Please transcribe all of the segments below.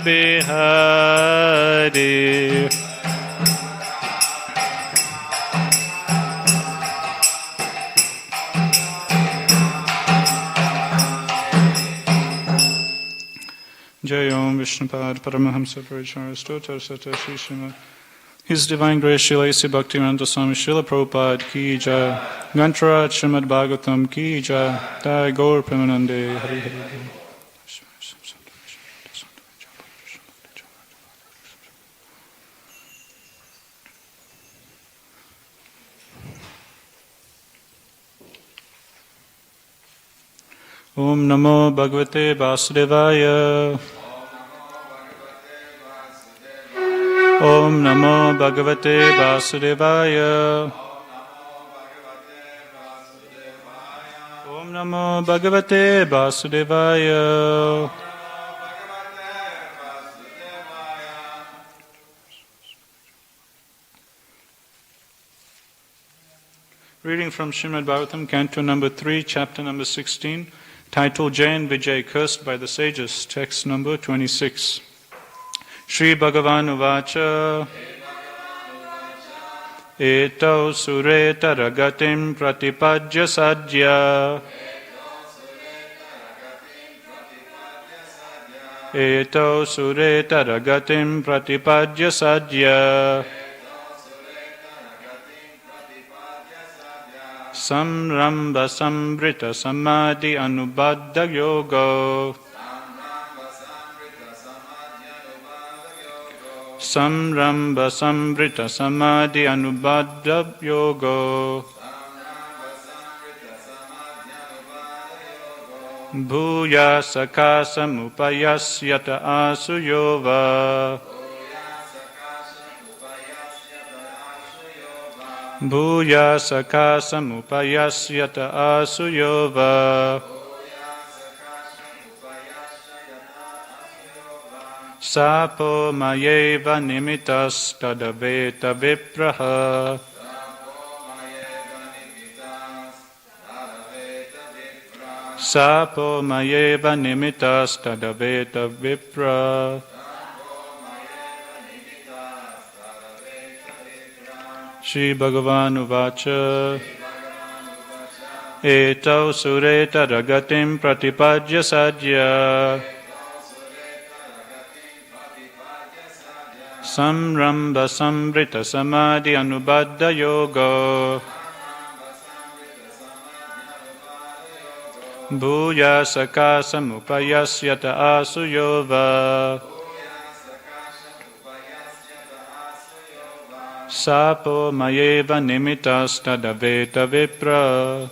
Bihari. Jayom Vishnupad Paramahamsa Parichara Stotar Sata Shishima. His Divine Grace Srila A.C. Bhaktivedanta Swami Srila Prabhupada Ki Jai. Grantaraj Srimad Bhagavatam Ki Jai. Jai Gaur Premanande Hari Hari. Om Namo Bhagavate Vasudevaya. Om Namo Bhagavate Vasudevaya. Om Namo Bhagavate Vasudevaya. Reading from Srimad Bhagavatam, Canto number 3, chapter number 16, titled Jai and Vijay, Cursed by the Sages, text number 26. Shri Bhagavan Uvacha Etau Sureta Ragatim Pratipadya Sadhya Etau Sureta Ragatim Pratipadya Sadhya Samramba Sambrita Samadhi Anubadha Yoga Samramba Sambrita Samadhi Anubadha Yoga Bhuya Sakasam Upayasyata Asuyova Bhuya Sakasam Upayasyata Asuyova Sapo Mayeva Nimitas Tadaveta Vipraha Sapo Mayeva Nimitas Tadaveta Vipra Shri Bhagavan Uvacha Etau Sureta Ragatim Pratipadya Sadhya Samramba Sambrita Samadhi Anubadha Yoga Bhuya Sakasam Upayasyata Asuyova Sapo Mayeva Nimitas Tadaveta Vipra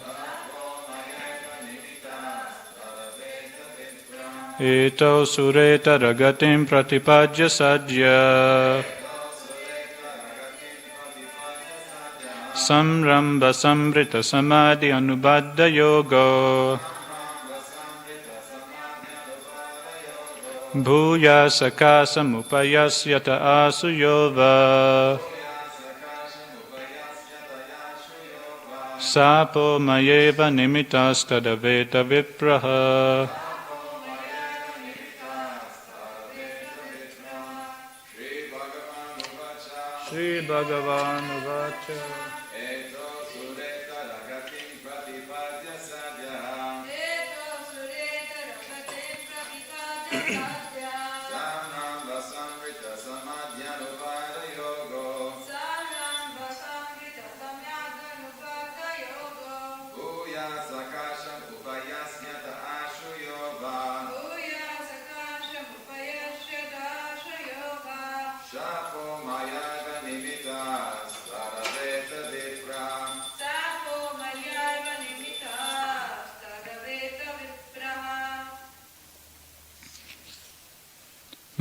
Eto Sureta Ragatim Pratipadya Sadhya Samramba Sambrita Samadhi Anubadha Yoga Bhuya Sakasam Upayasyata Asuyova Sapo Mayeva Nimitas Tadaveta Vipraha Shri Bhagavan Uvacha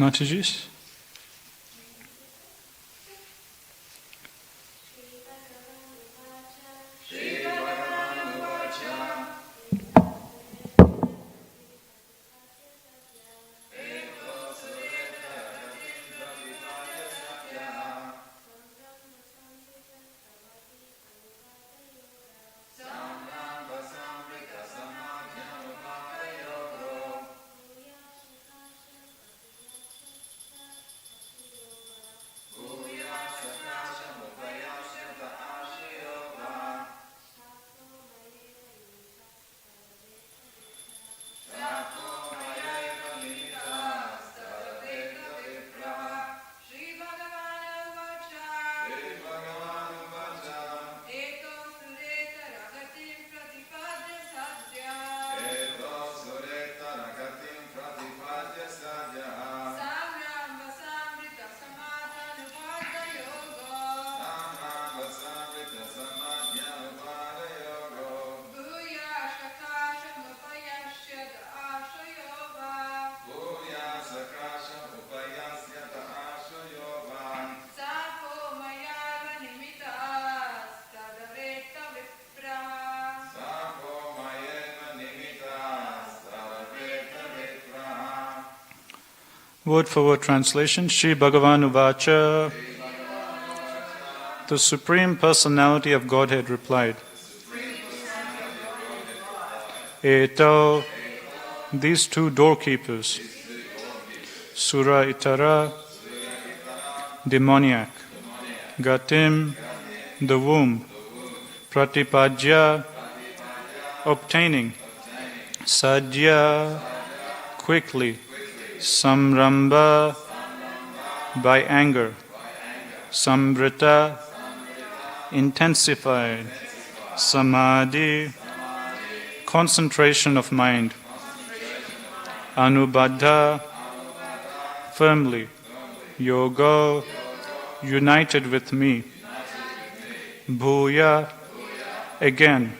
Mataji's. Word for word translation. Shri Bhagavan Uvacha. The Supreme Personality of Godhead replied, Eto, these two doorkeepers, Sura Itara, demoniac, Gatim, the womb, Pratipadya, obtaining, Sadhya, quickly, Samramba, by anger, Sambrita, intensified, Samadhi, concentration of mind, Anubadha, firmly, Yoga, united with me, Bhuya, again,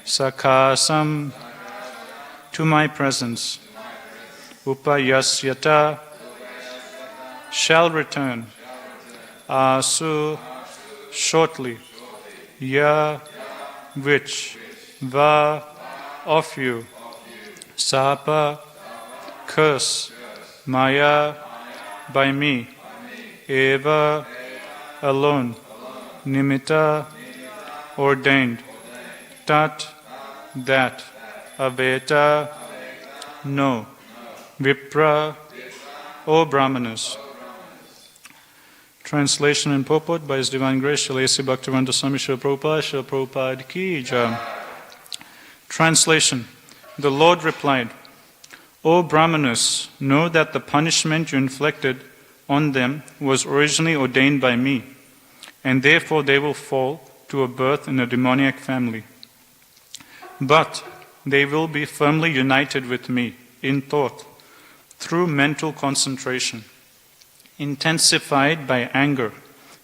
Sakasam, to my presence, Upayasyata, shall return, Asu, shortly, Ya, which, Va, of you, Sapa, curse, Maya, by me, Eva, alone, Nimitta, ordained, Tat, that, Aveta, no, Vipra, O Brahmanas. Translation and purport by His Divine Grace, Srila A.C. Bhaktivedanta Swami Srila Prabhupada, Srila Prabhupada Ki Jai. Translation. The Lord replied, O Brahmanas, know that the punishment you inflicted on them was originally ordained by me, and therefore they will fall to a birth in a demoniac family. But they will be firmly united with me in thought, through mental concentration, intensified by anger,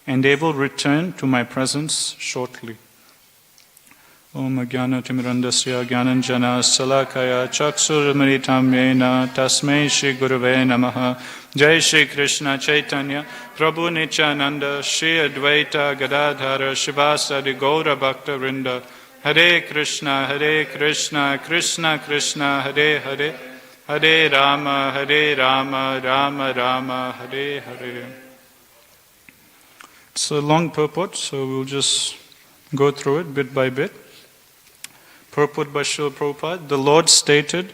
and they will return to my presence shortly. Om Jnana Timirandasya Jnananjana Salakaya Chaksurmritam Yena Tasmai Shri Gurave Namaha. Jai Shri Krishna Chaitanya Prabhu Nityananda Shri Advaita Gadadhara Shivasadi Gaura Bhakta Vrinda. Hare Krishna Krishna Krishna Hare Hare, Hare Rama Rama Rama Hare Hare. It's a long purport, so we'll just go through it bit by bit. Purport by Srila Prabhupada. The Lord stated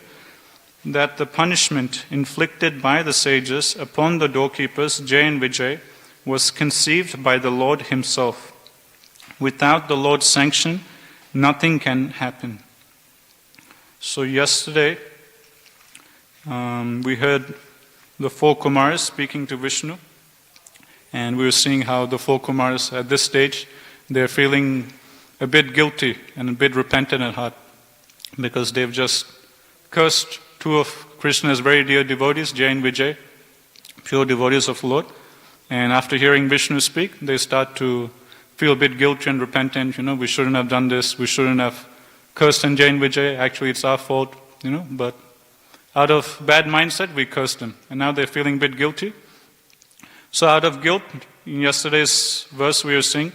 that the punishment inflicted by the sages upon the doorkeepers, Jay and Vijay, was conceived by the Lord Himself. Without the Lord's sanction, nothing can happen. So yesterday, we heard the four Kumaras speaking to Vishnu, and we were seeing how the four Kumaras at this stage, they're feeling a bit guilty and a bit repentant at heart, because they've just cursed two of Krishna's very dear devotees, Jay and Vijay, pure devotees of the Lord. And after hearing Vishnu speak, they start to feel a bit guilty and repentant. We shouldn't have done this, we shouldn't have cursed Jay and Vijay, actually it's our fault, but out of bad mindset, we cursed them. And now they're feeling a bit guilty. So out of guilt, in yesterday's verse we were seeing,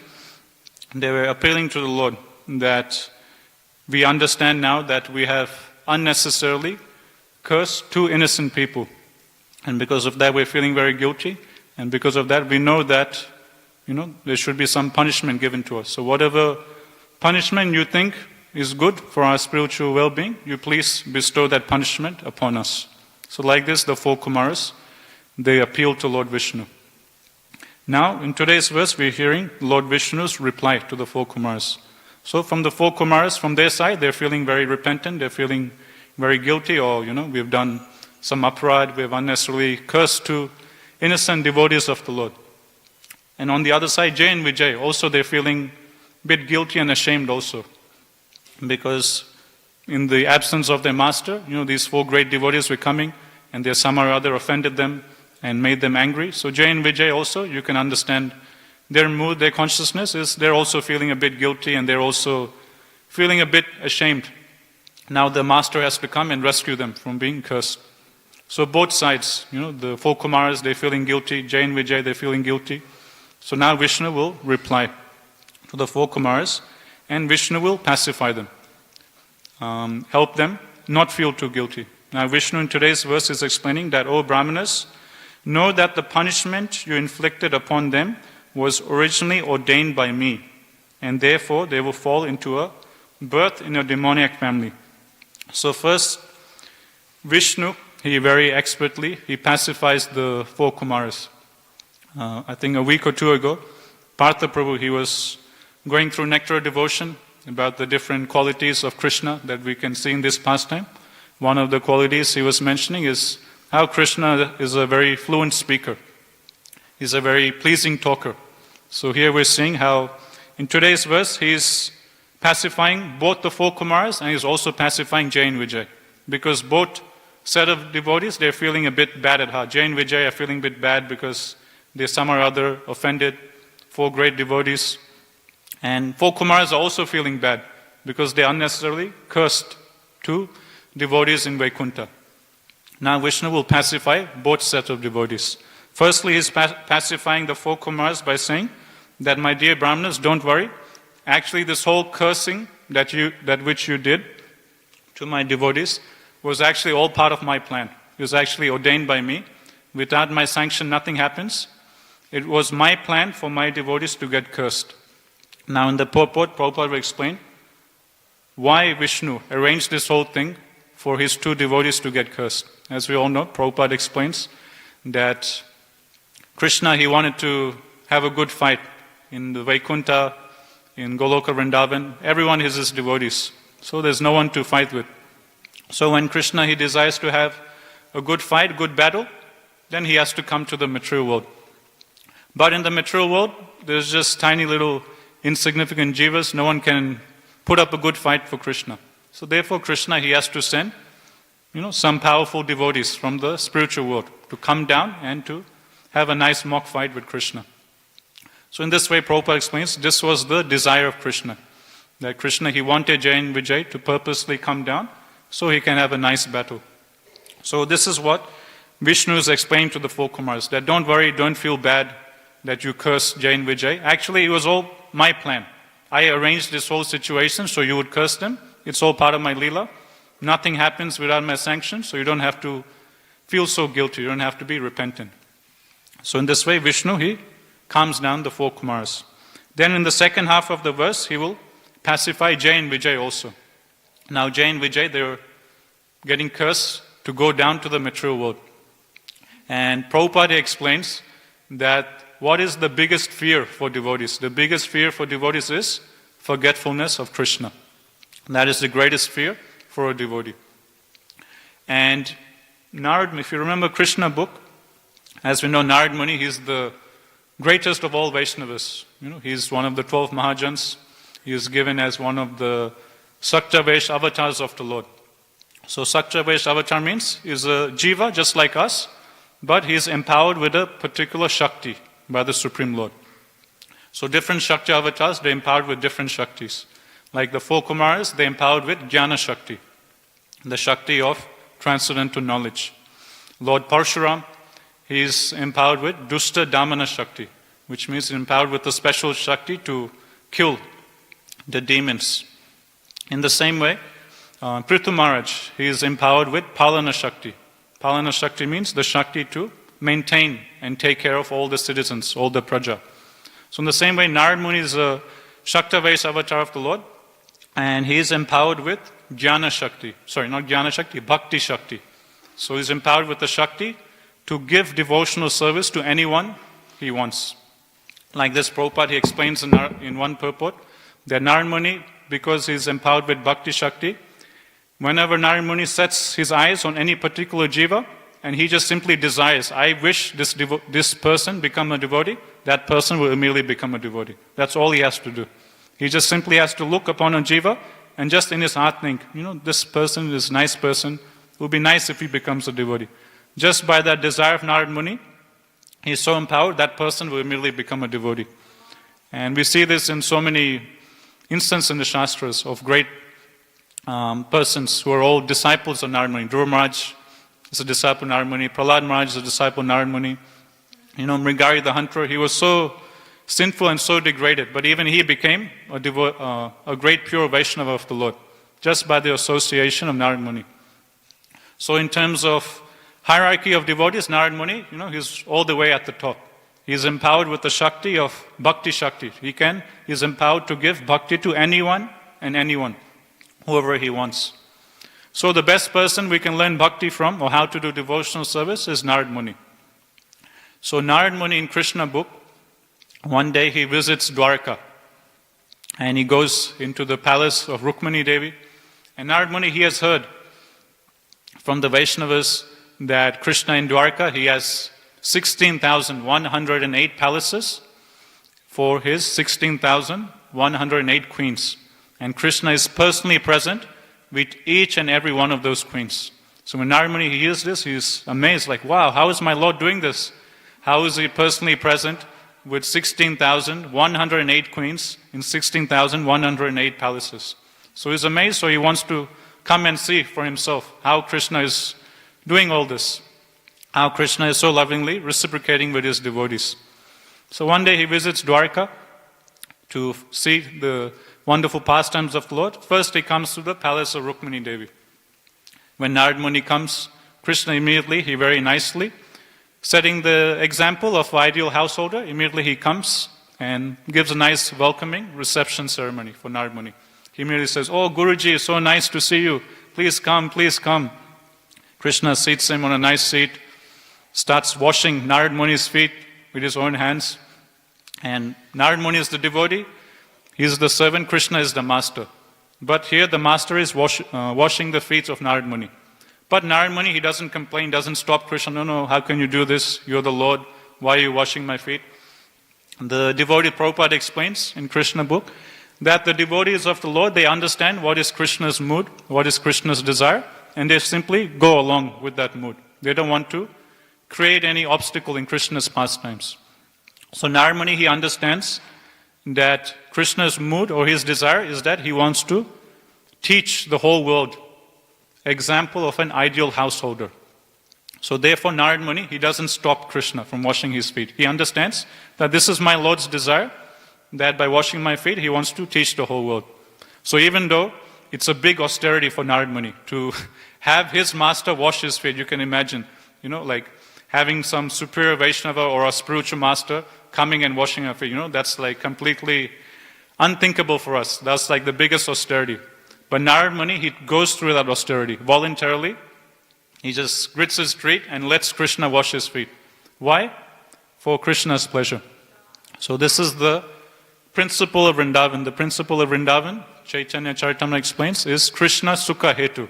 they were appealing to the Lord that we understand now that we have unnecessarily cursed two innocent people. And because of that, we're feeling very guilty. And because of that, we know that, there should be some punishment given to us. So whatever punishment you think is good for our spiritual well-being, you please bestow that punishment upon us. So like this, the four Kumaras, they appeal to Lord Vishnu. Now, in today's verse, we're hearing Lord Vishnu's reply to the four Kumaras. So from the four Kumaras, from their side, they're feeling very repentant, they're feeling very guilty, or, we've done some aparad, we've unnecessarily cursed two innocent devotees of the Lord. And on the other side, Jay and Vijay, also they're feeling a bit guilty and ashamed also. Because in the absence of their master, these four great devotees were coming, and they somehow or other offended them and made them angry. So Jay and Vijay also, you can understand their mood, their consciousness is they're also feeling a bit guilty and they're also feeling a bit ashamed. Now the master has to come and rescue them from being cursed. So both sides, the four Kumaras, they're feeling guilty, Jay and Vijay, they're feeling guilty. So now Vishnu will reply to the four Kumaras, and Vishnu will pacify them, help them not feel too guilty. Now Vishnu in today's verse is explaining that, O Brahmanas, Know that the punishment you inflicted upon them was originally ordained by me, and therefore they will fall into a birth in a demoniac family. So first, Vishnu, he very expertly, he pacifies the four Kumaras. I think a week or two ago, Partha Prabhu, he was going through nectar devotion about the different qualities of Krishna that we can see in this pastime. One of the qualities he was mentioning is how Krishna is a very fluent speaker. He's a very pleasing talker. So here we're seeing how in today's verse he's pacifying both the four Kumaras and he's also pacifying Jay and Vijay. Because both set of devotees, they're feeling a bit bad at heart. Jay and Vijay are feeling a bit bad because they some or other offended four great devotees. And four Kumaras are also feeling bad because they unnecessarily cursed two devotees in Vaikuntha. Now Vishnu will pacify both sets of devotees. Firstly, he's pacifying the four Kumaras by saying that, my dear Brahmanas, don't worry. Actually, this whole cursing that which you did to my devotees was actually all part of my plan. It was actually ordained by me. Without my sanction, nothing happens. It was my plan for my devotees to get cursed. Now in the purport, Prabhupada will explain why Vishnu arranged this whole thing for his two devotees to get cursed. As we all know, Prabhupada explains that Krishna, he wanted to have a good fight in the Vaikuntha, in Goloka Vrindavan. Everyone is his devotees. So there's no one to fight with. So when Krishna, he desires to have a good fight, good battle, then he has to come to the material world. But in the material world, there's just tiny little insignificant jivas. No one can put up a good fight for Krishna. So therefore Krishna, he has to send, some powerful devotees from the spiritual world to come down and to have a nice mock fight with Krishna. So in this way, Prabhupada explains, this was the desire of Krishna. That Krishna, he wanted Jay and Vijay to purposely come down so he can have a nice battle. So this is what Vishnu is explaining to the four Kumaras, that don't worry, don't feel bad that you cursed Jay and Vijay. Actually, it was all my plan. I arranged this whole situation so you would curse them. It's all part of my Leela. Nothing happens without my sanction, so you don't have to feel so guilty. You don't have to be repentant. So in this way, Vishnu, he calms down the four Kumaras. Then in the second half of the verse, he will pacify Jay and Vijay also. Now Jay and Vijay, they're getting cursed to go down to the material world. And Prabhupada explains that what is the biggest fear for devotees? The biggest fear for devotees is forgetfulness of Krishna. That is the greatest fear for a devotee. And Narad, if you remember Krishna book, as we know, Narad Muni, he's the greatest of all Vaishnavas. He's one of the 12 Mahajans. He is given as one of the Saktavesh avatars of the Lord. So Saktavesh avatar means he's a jiva just like us, but he is empowered with a particular Shakti by the Supreme Lord. So different Shakti avatars, they're empowered with different Shaktis. Like the four Kumaras, they're empowered with Jnana Shakti, the Shakti of transcendental knowledge. Lord Parshuram, he is empowered with Dusta Damana Shakti, which means he's empowered with a special Shakti to kill the demons. In the same way, Prithu Maharaj, he is empowered with Palana Shakti. Palana Shakti means the Shakti to maintain and take care of all the citizens, all the praja. So in the same way, Narad Muni is a Shaktavesh avatar of the Lord, and he is empowered with Jnana Shakti. Sorry, not Jnana Shakti, Bhakti Shakti. So he is empowered with the Shakti to give devotional service to anyone he wants. Like this, Prabhupada, he explains in one purport that Narad Muni, because he is empowered with Bhakti Shakti, whenever Narad Muni sets his eyes on any particular jiva, and he just simply desires, I wish this person become a devotee, that person will immediately become a devotee. That's all he has to do. He just simply has to look upon a jiva and just in his heart think, this person is a nice person. It would be nice if he becomes a devotee. Just by that desire of Narad Muni, he is so empowered, that person will immediately become a devotee. And we see this in so many instances in the Shastras of great persons who are all disciples of Narad Muni. Dhruva Maharaj is a disciple of Narad Muni. Prahlad Maharaj is a disciple of Narad Muni. Mrigari the hunter, he was so sinful and so degraded, but even he became a great pure Vaishnava of the Lord, just by the association of Narad Muni. So in terms of hierarchy of devotees, Narad Muni, he's all the way at the top. He's empowered with the Shakti of Bhakti Shakti. He's empowered to give Bhakti to anyone and anyone, whoever he wants. So the best person we can learn Bhakti from, or how to do devotional service, is Narad Muni. So Narad Muni in Krishna book, one day he visits Dwarka. And he goes into the palace of Rukmani Devi. And Narad Muni, he has heard from the Vaishnavas that Krishna in Dwarka, he has 16,108 palaces for his 16,108 queens. And Krishna is personally present with each and every one of those queens. So when Narad Muni hears this, he's amazed, like, wow, how is my Lord doing this? How is he personally present with 16,108 queens in 16,108 palaces? So he's amazed, so he wants to come and see for himself how Krishna is doing all this, how Krishna is so lovingly reciprocating with his devotees. So one day he visits Dwarka to see the wonderful pastimes of the Lord. First he comes to the palace of Rukmani Devi. When Narad Muni comes, Krishna immediately, he very nicely, setting the example of ideal householder, immediately he comes and gives a nice welcoming reception ceremony for Narad Muni. He immediately says, "Oh, Guruji, it's so nice to see you. Please come, please come." Krishna seats him on a nice seat, starts washing Narad Muni's feet with his own hands. And Narad Muni is the devotee, he is the servant, Krishna is the master. But here the master is washing the feet of Narad Muni. But Narad Muni, he doesn't complain, doesn't stop Krishna. No, how can you do this? You're the Lord. Why are you washing my feet? The devotee Prabhupada explains in Krishna book that the devotees of the Lord, they understand what is Krishna's mood, what is Krishna's desire, and they simply go along with that mood. They don't want to create any obstacle in Krishna's pastimes. So Narad Muni, he understands that Krishna's mood or his desire is that he wants to teach the whole world example of an ideal householder. So therefore Narad Muni, he doesn't stop Krishna from washing his feet. He understands that this is my Lord's desire, that by washing my feet, he wants to teach the whole world. So even though it's a big austerity for Narad Muni to have his master wash his feet, you can imagine, like having some superior Vaishnava or a spiritual master coming and washing our feet, that's like completely unthinkable for us. That's like the biggest austerity. But Narad Muni, he goes through that austerity voluntarily. He just grits his teeth and lets Krishna wash his feet. Why? For Krishna's pleasure. So this is the principle of Vrindavan. The principle of Vrindavan, Chaitanya Charitamrita explains, is Krishna Sukha Hetu,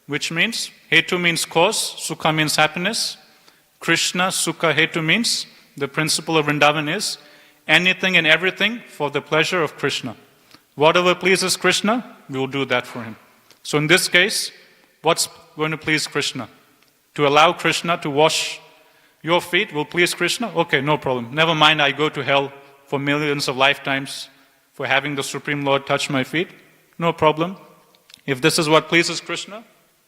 which means, Hetu means cause, Sukha means happiness. Krishna Sukha Hetu means, the principle of Vrindavan is, anything and everything for the pleasure of Krishna. Whatever pleases Krishna, we will do that for him. So in this case, what's going to please Krishna? To allow Krishna to wash your feet will please Krishna? Okay, no problem. Never mind, I go to hell for millions of lifetimes for having the Supreme Lord touch my feet. No problem. If this is what pleases Krishna,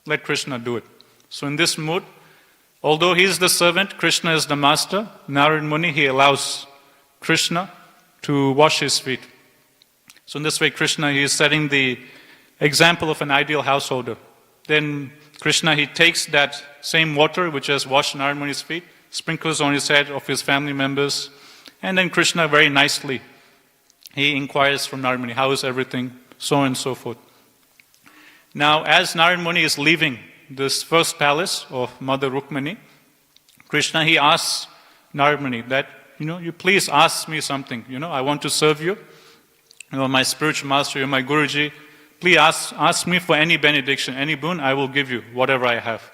let Krishna do it. So in this mood, although he is the servant, Krishna is the master, Narad Muni, he allows Krishna to wash his feet. So in this way, Krishna, he is setting the example of an ideal householder. Then Krishna, he takes that same water which has washed Narad Muni's feet, sprinkles on his head of his family members, and then Krishna very nicely, he inquires from Narad Muni, how is everything, so on and so forth. Now, as Narad Muni is leaving this first palace of Mother Rukmani, Krishna, he asks Narad Muni that, you please ask me something, I want to serve you. You are my spiritual master, you are my Guruji. Please ask me for any benediction, any boon, I will give you, whatever I have.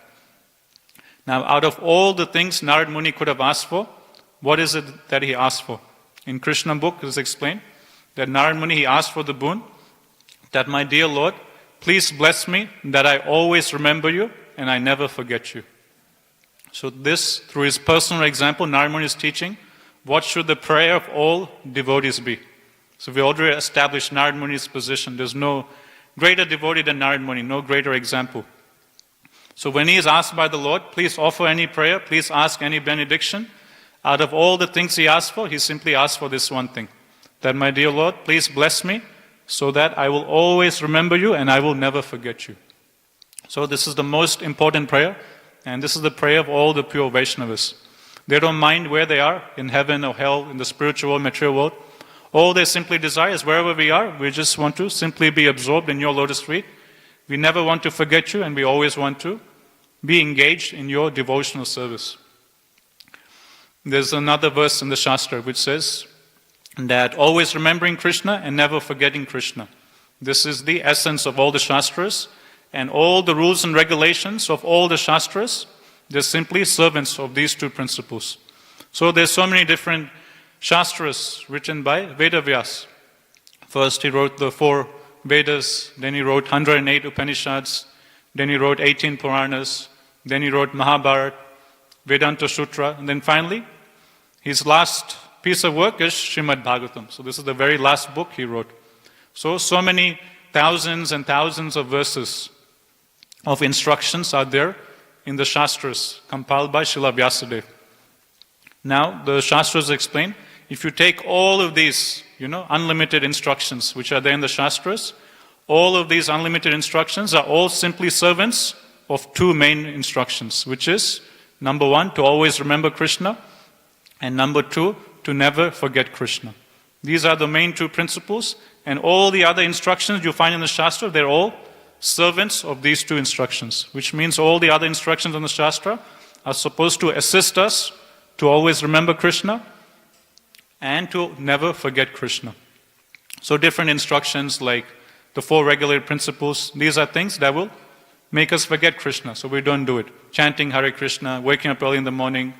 Now, out of all the things Narad Muni could have asked for, what is it that he asked for? In Krishna book, it is explained that Narad Muni, he asked for the boon that, my dear Lord, please bless me that I always remember you and I never forget you. So this, through his personal example, Narad Muni is teaching what should the prayer of all devotees be. So we already established Narad Muni's position. There's no greater devotee than Narad Muni, no greater example. So when he is asked by the Lord, please offer any prayer, please ask any benediction, out of all the things he asked for, he simply asked for this one thing. That, my dear Lord, please bless me so that I will always remember you and I will never forget you. So this is the most important prayer And this is the prayer of all the pure Vaishnavas. They don't mind where they are, in heaven or hell, in the spiritual world, material world. All they simply desire is wherever we are, we just want to simply be absorbed in your lotus feet. We never want to forget you, and we always want to be engaged in your devotional service. There's another verse in the Shastra which says that always remembering Krishna and never forgetting Krishna. This is the essence of all the Shastras, and all the rules and regulations of all the Shastras, they're simply servants of these two principles. So there's so many different Shastras written by Vedavyas. First he wrote the 4 Vedas, then he wrote 108 Upanishads, then he wrote 18 Puranas, then he wrote Mahabharata, Vedanta Sutra, and then finally, his last piece of work is Srimad Bhagavatam. So this is the very last book he wrote. So many thousands and thousands of verses of instructions are there in the Shastras, compiled by Srila Vyasadeva. Now, the Shastras explain, if you take all of these, unlimited instructions which are there in the Shastras, all of these unlimited instructions are all simply servants of 2 main instructions, which is, number 1, to always remember Krishna, and number 2, to never forget Krishna. These are the main 2 principles, and all the other instructions you find in the Shastra, they're all servants of these 2 instructions, which means all the other instructions in the Shastra are supposed to assist us to always remember Krishna and to never forget Krishna. So different instructions like the 4 regulated principles, these are things that will make us forget Krishna, so we don't do it. Chanting Hare Krishna, waking up early in the morning,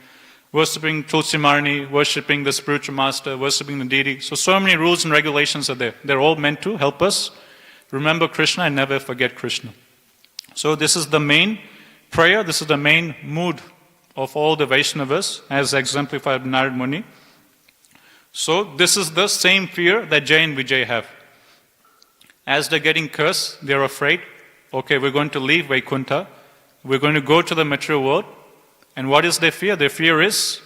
worshipping Tulsi Marni, worshipping the spiritual master, worshipping the deity. So many rules and regulations are there. They're all meant to help us remember Krishna and never forget Krishna. So this is the main prayer, this is the main mood of all the Vaishnavas, as exemplified by Narad Muni. So this is the same fear that Jay and Vijay have. As they're getting cursed, they're afraid, okay, we're going to leave Vaikuntha, we're going to go to the material world, and what is their fear? Their fear is,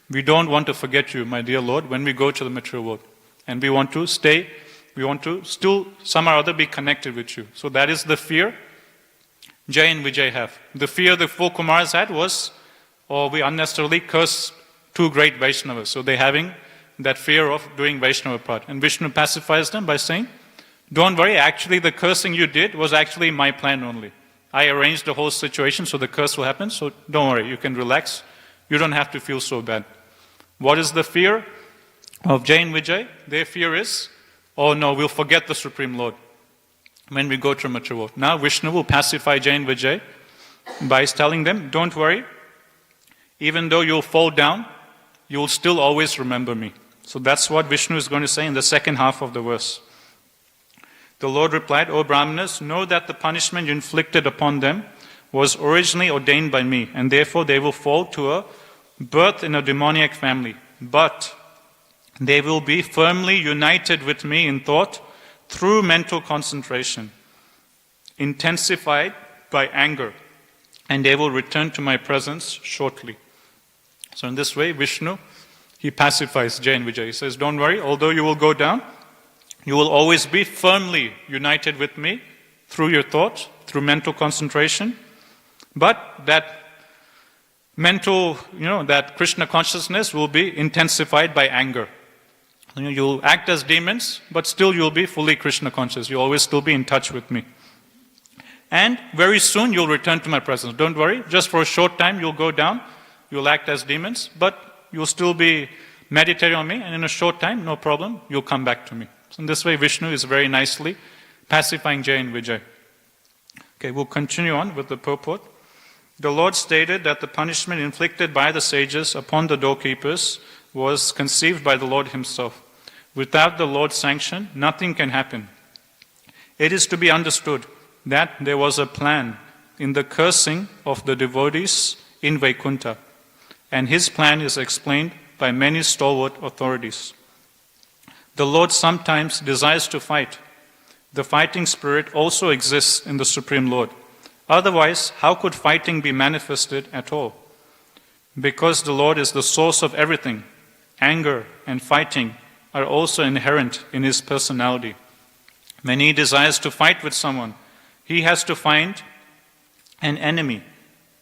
we don't want to forget you, my dear Lord, when we go to the material world. And we want to stay, we want to still somehow or other be connected with you. So that is the fear Jay and Vijay have. The fear the 4 Kumaras had was, we unnecessarily curse 2 great Vaishnavas. So they're having that fear of doing Vaishnava part. And Vishnu pacifies them by saying, don't worry, actually the cursing you did was actually my plan only. I arranged the whole situation so the curse will happen, so don't worry, you can relax. You don't have to feel so bad. What is the fear of Jay and Vijay? Their fear is, oh no, we'll forget the Supreme Lord when we go to material world. Now Vishnu will pacify Jay and Vijay by telling them, don't worry, even though you'll fall down, you'll still always remember me. So that's what Vishnu is going to say in the second half of the verse. The Lord replied, O Brahmanas, know that the punishment you inflicted upon them was originally ordained by me, and therefore they will fall to a birth in a demoniac family. But they will be firmly united with me in thought through mental concentration, intensified by anger, and they will return to my presence shortly. So in this way, Vishnu, he pacifies Jay and Vijay. He says, don't worry, although you will go down, you will always be firmly united with me through your thought, through mental concentration. But that mental, that Krishna consciousness will be intensified by anger. You'll act as demons, but still you'll be fully Krishna conscious. You'll always still be in touch with me. And very soon you'll return to my presence. Don't worry, just for a short time you'll go down, you'll act as demons, but you'll still be meditating on me, and in a short time, no problem, you'll come back to me. So in this way, Vishnu is very nicely pacifying Jay and Vijay. Okay, we'll continue on with the purport. The Lord stated that the punishment inflicted by the sages upon the doorkeepers was conceived by the Lord himself. Without the Lord's sanction, nothing can happen. It is to be understood that there was a plan in the cursing of the devotees in Vaikuntha, and his plan is explained by many stalwart authorities. The Lord sometimes desires to fight. The fighting spirit also exists in the Supreme Lord. Otherwise, how could fighting be manifested at all? Because the Lord is the source of everything, anger and fighting are also inherent in his personality. When he desires to fight with someone, he has to find an enemy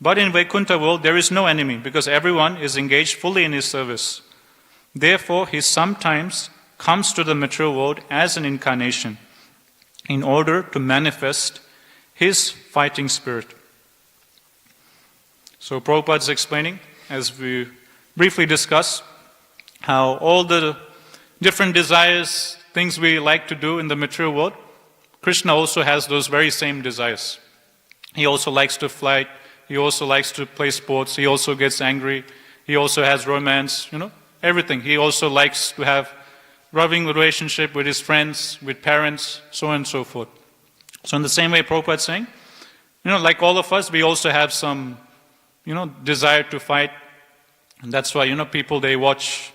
But in Vaikuntha world, there is no enemy because everyone is engaged fully in his service. Therefore, he sometimes comes to the material world as an incarnation in order to manifest his fighting spirit. So Prabhupada is explaining, as we briefly discussed, how all the different desires, things we like to do in the material world, Krishna also has those very same desires. He also likes to fly, he also likes to play sports, he also gets angry, he also has romance, everything. He also likes to have loving relationship with his friends, with parents, so on and so forth. So in the same way Prabhupada is saying, like all of us, we also have some, desire to fight. And that's why, people, they watch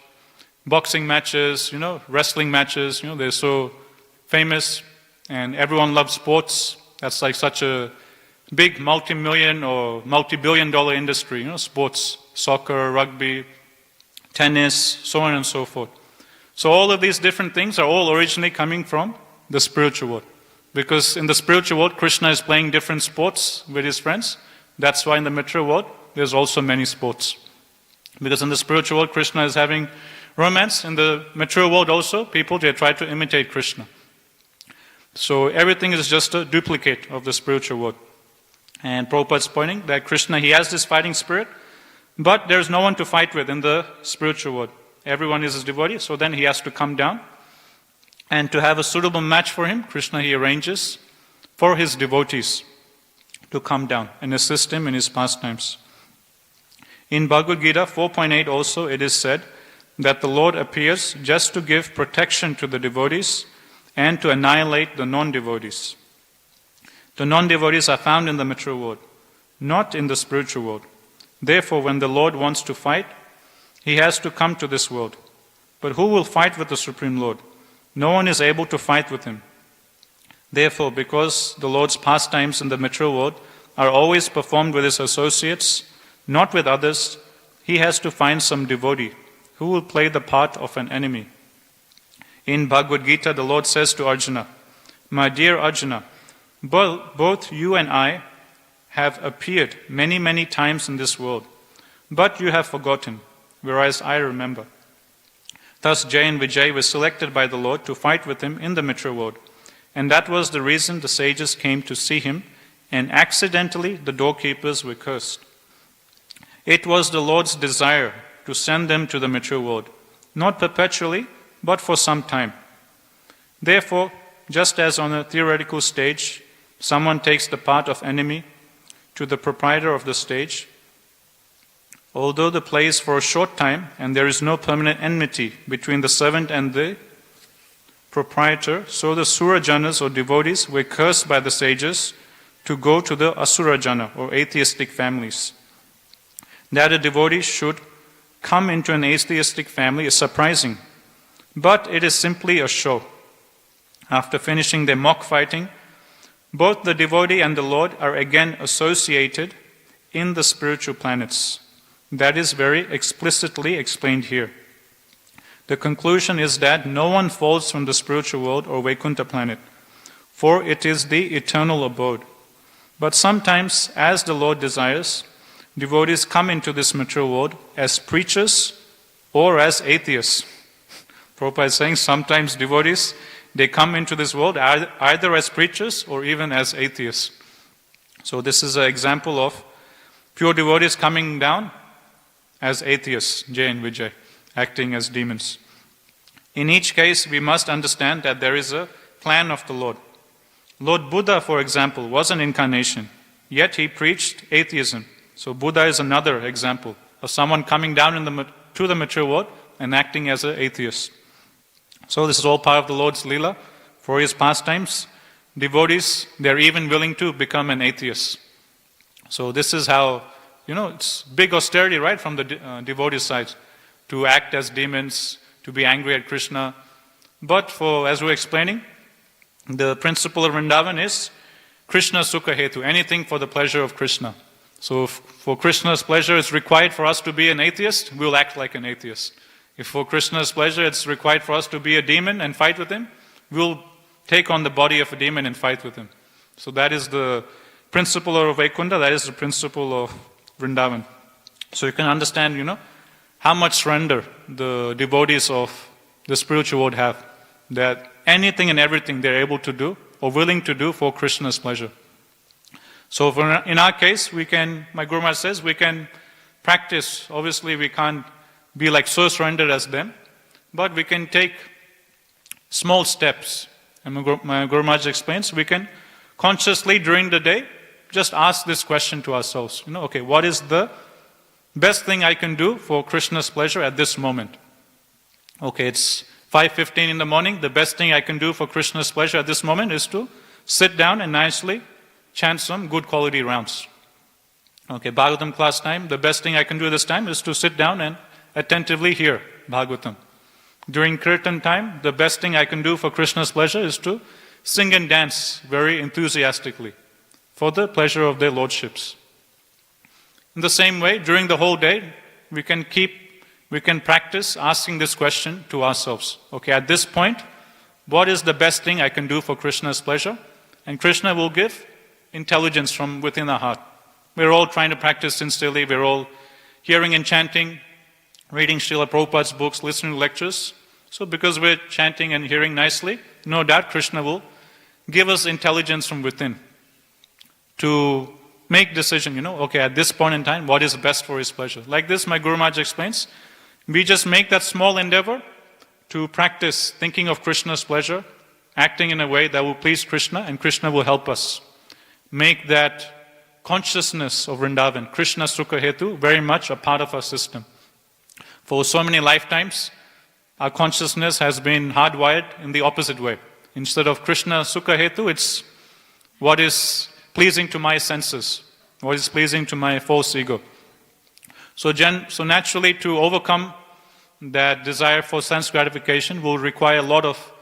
boxing matches, wrestling matches, they're so famous and everyone loves sports. That's like such a big multi-million or multi-billion-dollar industry, sports, soccer, rugby, tennis, so on and so forth. So all of these different things are all originally coming from the spiritual world. Because in the spiritual world, Krishna is playing different sports with his friends. That's why in the material world, there's also many sports. Because in the spiritual world, Krishna is having romance. In the material world also, people, they try to imitate Krishna. So everything is just a duplicate of the spiritual world. And Prabhupada is pointing that Krishna, he has this fighting spirit, but there's no one to fight with in the spiritual world. Everyone is his devotee, so then he has to come down. And to have a suitable match for him, Krishna, he arranges for his devotees to come down and assist him in his pastimes. In Bhagavad Gita 4.8 also it is said that the Lord appears just to give protection to the devotees and to annihilate the non-devotees. The non-devotees are found in the material world, not in the spiritual world. Therefore, when the Lord wants to fight, he has to come to this world. But who will fight with the Supreme Lord? No one is able to fight with him. Therefore, because the Lord's pastimes in the material world are always performed with his associates, not with others, he has to find some devotee who will play the part of an enemy. In Bhagavad Gita, the Lord says to Arjuna, "My dear Arjuna, both you and I have appeared many, many times in this world, but you have forgotten, whereas I remember." Thus Jay and Vijay were selected by the Lord to fight with him in the material world, and that was the reason the sages came to see him, and accidentally the doorkeepers were cursed. It was the Lord's desire to send them to the material world, not perpetually, but for some time. Therefore, just as on a theoretical stage, someone takes the part of enemy to the proprietor of the stage, although the play is for a short time and there is no permanent enmity between the servant and the proprietor, so the Surajanas or devotees were cursed by the sages to go to the Asurajana or atheistic families. That a devotee should come into an atheistic family is surprising, but it is simply a show. After finishing their mock fighting, both the devotee and the Lord are again associated in the spiritual planets. That is very explicitly explained here. The conclusion is that no one falls from the spiritual world or Vaikuntha planet, for it is the eternal abode. But sometimes, as the Lord desires, devotees come into this material world as preachers or as atheists. Prabhupada is saying sometimes devotees, they come into this world either as preachers or even as atheists. So this is an example of pure devotees coming down as atheists, Jay and Vijay, acting as demons. In each case, we must understand that there is a plan of the Lord. Lord Buddha, for example, was an incarnation, yet he preached atheism. So Buddha is another example of someone coming down to the material world and acting as an atheist. So this is all part of the Lord's Leela. For his pastimes, devotees, they're even willing to become an atheist. So this is how, it's big austerity, right, from the devotee side, to act as demons, to be angry at Krishna. But as we're explaining, the principle of Vrindavan is Krishna Sukha Hetu, anything for the pleasure of Krishna. So if for Krishna's pleasure it's required for us to be an atheist, we'll act like an atheist. If for Krishna's pleasure it's required for us to be a demon and fight with him, we'll take on the body of a demon and fight with him. So that is the principle of Vaikuntha, that is the principle of Vrindavan. So you can understand, how much surrender the devotees of the spiritual world have. That anything and everything they're able to do or willing to do for Krishna's pleasure. So in our case, my Guru Maharaj says, we can practice. Obviously, we can't be like so surrendered as them, but we can take small steps. And my Guru Maharaj explains, we can consciously during the day just ask this question to ourselves. Okay, what is the best thing I can do for Krishna's pleasure at this moment? Okay, it's 5:15 in the morning. The best thing I can do for Krishna's pleasure at this moment is to sit down and nicely chant some good quality rounds. Okay, Bhagavatam class time, the best thing I can do this time is to sit down and attentively hear Bhagavatam. During Kirtan time, the best thing I can do for Krishna's pleasure is to sing and dance very enthusiastically for the pleasure of their lordships. In the same way, during the whole day, we can practice asking this question to ourselves. Okay, at this point, what is the best thing I can do for Krishna's pleasure? And Krishna will give intelligence from within our heart. We're all trying to practice sincerely. We're all hearing and chanting, reading Srila Prabhupada's books, listening to lectures. So because we're chanting and hearing nicely, no doubt Krishna will give us intelligence from within to make decision, okay, at this point in time, what is best for His pleasure. Like this, my Guru Maharaj explains, we just make that small endeavor to practice thinking of Krishna's pleasure, acting in a way that will please Krishna, and Krishna will help us make that consciousness of Vrindavan, Krishna Sukha Hetu, very much a part of our system. For so many lifetimes, our consciousness has been hardwired in the opposite way. Instead of Krishna Sukha Hetu, it's what is pleasing to my senses, what is pleasing to my false ego. So naturally, to overcome that desire for sense gratification will require a lot of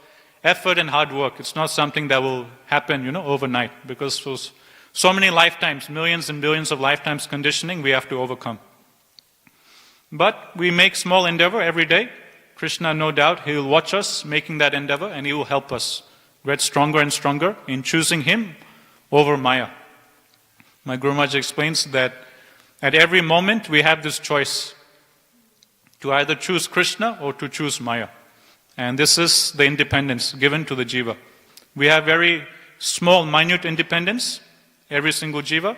effort and hard work. It's not something that will happen, overnight, because for so many lifetimes, millions and billions of lifetimes conditioning, we have to overcome. But we make small endeavor every day. Krishna, no doubt, He will watch us making that endeavor, and He will help us get stronger and stronger in choosing Him over Maya. My Guru Maharaj explains that at every moment we have this choice to either choose Krishna or to choose Maya. And this is the independence given to the jiva. We have very small, minute independence, every single jiva.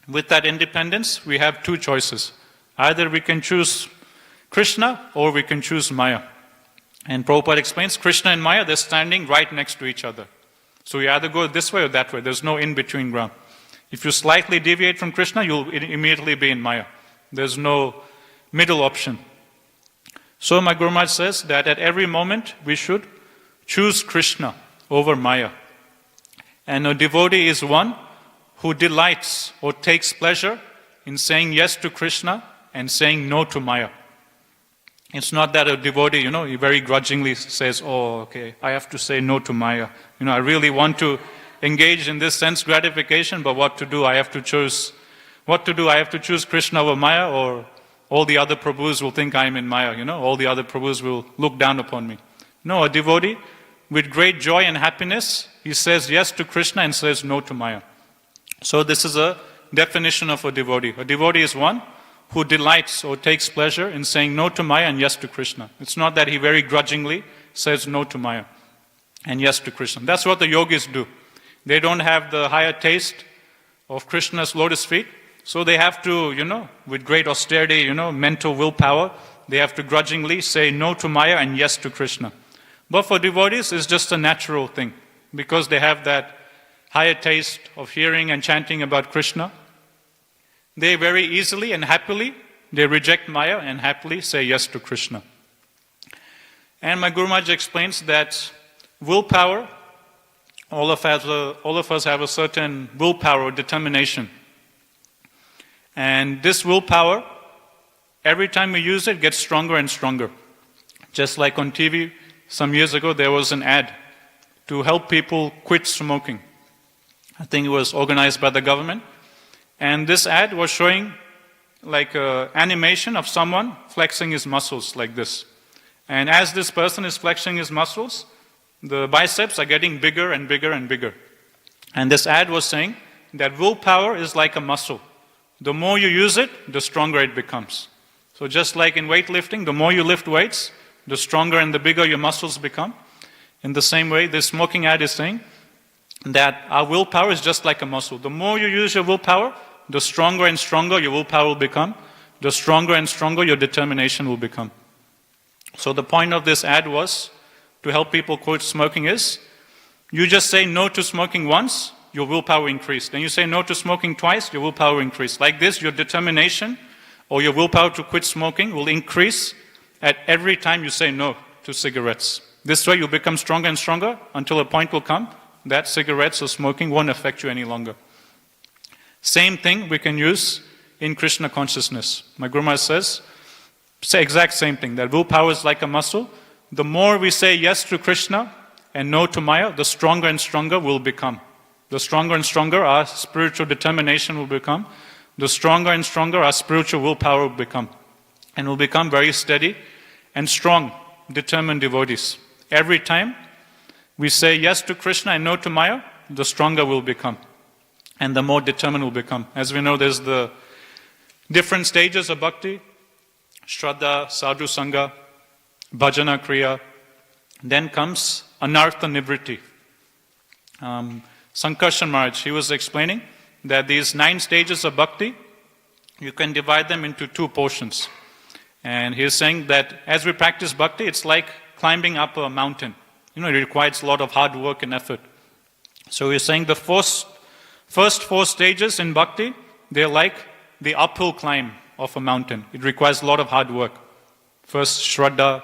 With that independence, we have two choices. Either we can choose Krishna or we can choose Maya. And Prabhupada explains, Krishna and Maya, they're standing right next to each other. So you either go this way or that way. There's no in-between ground. If you slightly deviate from Krishna, you'll immediately be in Maya. There's no middle option. So my Guru Maharaj says that at every moment we should choose Krishna over Maya. And a devotee is one who delights or takes pleasure in saying yes to Krishna and saying no to Maya. It's not that a devotee, he very grudgingly says, oh, okay, I have to say no to Maya. I really want to engage in this sense gratification, but what to do? I have to choose Krishna over Maya, or all the other Prabhus will think I'm in Maya, all the other Prabhus will look down upon me. No, a devotee, with great joy and happiness, he says yes to Krishna and says no to Maya. So this is a definition of a devotee. A devotee is one who delights or takes pleasure in saying no to Maya and yes to Krishna. It's not that he very grudgingly says no to Maya and yes to Krishna. That's what the yogis do. They don't have the higher taste of Krishna's lotus feet, so they have to, with great austerity, mental willpower, they have to grudgingly say no to Maya and yes to Krishna. But for devotees, it's just a natural thing, because they have that higher taste of hearing and chanting about Krishna. They very easily and happily, they reject Maya and happily say yes to Krishna. And my Guru Maharaj explains that willpower, all of us have a certain willpower or determination. And this willpower, every time we use it, gets stronger and stronger. Just like on TV, some years ago, there was an ad to help people quit smoking. I think it was organized by the government. And this ad was showing like an animation of someone flexing his muscles like this. And as this person is flexing his muscles, the biceps are getting bigger and bigger and bigger. And this ad was saying that willpower is like a muscle. The more you use it, the stronger it becomes. So just like in weightlifting, the more you lift weights, the stronger and the bigger your muscles become. In the same way, this smoking ad is saying that our willpower is just like a muscle. The more you use your willpower, the stronger and stronger your willpower will become. The stronger and stronger your determination will become. So the point of this ad was to help people quit smoking is, you just say no to smoking once, your willpower increased. Then you say no to smoking twice, your willpower increased. Like this, your determination or your willpower to quit smoking will increase at every time you say no to cigarettes. This way you become stronger and stronger until a point will come that cigarettes or smoking won't affect you any longer. Same thing we can use in Krishna consciousness. My Guru Maharaj says, exact same thing, that willpower is like a muscle. The more we say yes to Krishna and no to Maya, the stronger and stronger we'll become. The stronger and stronger our spiritual determination will become. The stronger and stronger our spiritual willpower will become. And we'll become very steady and strong, determined devotees. Every time we say yes to Krishna and no to Maya, the stronger we'll become. And the more determined we'll become. As we know, there's the different stages of bhakti. Shraddha, Sadhu Sangha, Bhajana Kriya. Then comes Anartha Nivritti. Sankarshan Maharaj, he was explaining that these 9 stages of bhakti, you can divide them into 2 portions. And he is saying that as we practice bhakti, it's like climbing up a mountain. It requires a lot of hard work and effort. So he's saying the first 4 stages in bhakti, they're like the uphill climb of a mountain. It requires a lot of hard work. First Shraddha,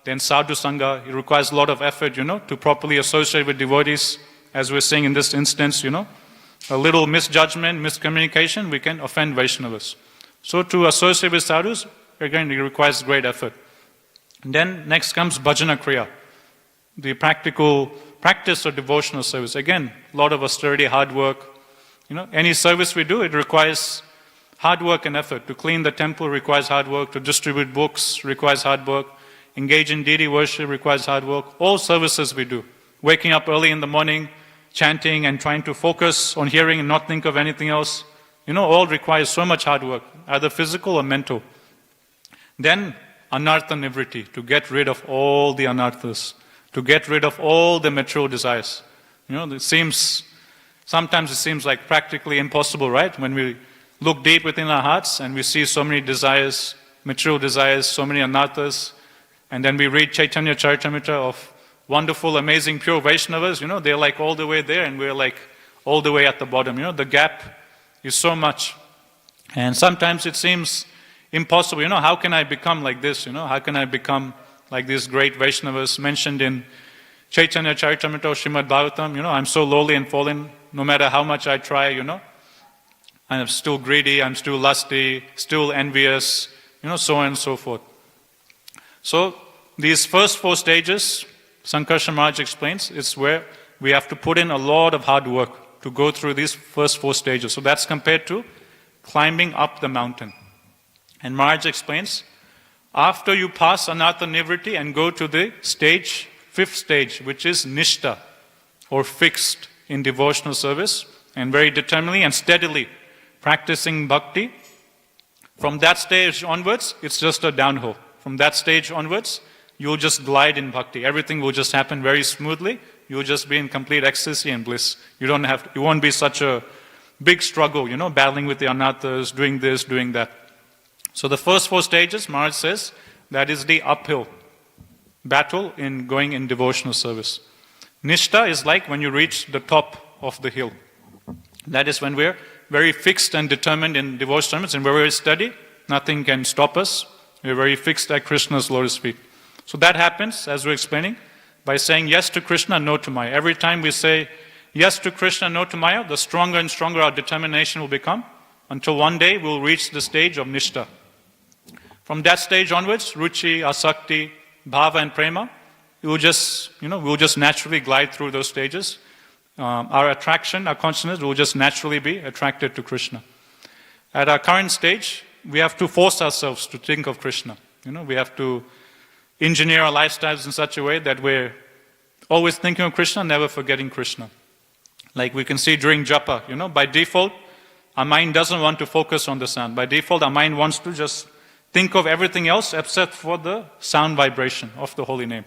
then Sadhu Sangha. It requires a lot of effort, to properly associate with devotees. As we're saying in this instance, a little misjudgment, miscommunication, we can offend Vaishnavas. So to associate with sadhus, again, it requires great effort. And then next comes Bhajana Kriya, the practical practice of devotional service. Again, a lot of austerity, hard work. Any service we do, it requires hard work and effort. To clean the temple requires hard work. To distribute books requires hard work. Engage in deity worship requires hard work. All services we do. Waking up early in the morning, chanting and trying to focus on hearing and not think of anything else, all requires so much hard work, either physical or mental. Then, Anartha Nivritti, to get rid of all the anarthas, to get rid of all the material desires. Sometimes it seems like practically impossible, right? When we look deep within our hearts and we see so many desires, material desires, so many anarthas, and then we read Chaitanya Charitamrita of wonderful, amazing, pure Vaishnavas, they're like all the way there and we're like all the way at the bottom. The gap is so much. And sometimes it seems impossible. How can I become like this? How can I become like these great Vaishnavas mentioned in Chaitanya Charitamrita or Srimad Bhagavatam? I'm so lowly and fallen, no matter how much I try, I'm still greedy, I'm still lusty, still envious, so on and so forth. So these first 4 stages, Sankarshan Maharaj explains, it's where we have to put in a lot of hard work to go through these first 4 stages. So that's compared to climbing up the mountain. And Maharaj explains, after you pass Anartha Nivritti and go to the 5th stage, which is Nishta, or fixed in devotional service, and very determinedly and steadily practicing bhakti, from that stage onwards, it's just a downhill. From that stage onwards, you'll just glide in bhakti. Everything will just happen very smoothly. You'll just be in complete ecstasy and bliss. It won't be such a big struggle, battling with the anarthas, doing this, doing that. So the first 4 stages, Maharaj says, that is the uphill battle in going in devotional service. Nishta is like when you reach the top of the hill. That is when we're very fixed and determined in devotional service, and we're very steady. Nothing can stop us. We're very fixed at Krishna's lotus feet. So that happens, as we're explaining, by saying yes to Krishna, no to Maya. Every time we say yes to Krishna, no to Maya, the stronger and stronger our determination will become, until one day we'll reach the stage of Nishta. From that stage onwards, Ruchi, Asakti, Bhava and Prema, we'll just naturally glide through those stages. Our attraction, our consciousness will just naturally be attracted to Krishna. At our current stage, we have to force ourselves to think of Krishna. We have to engineer our lifestyles in such a way that we're always thinking of Krishna, never forgetting Krishna. Like we can see during japa, by default, our mind doesn't want to focus on the sound. By default, our mind wants to just think of everything else except for the sound vibration of the holy name.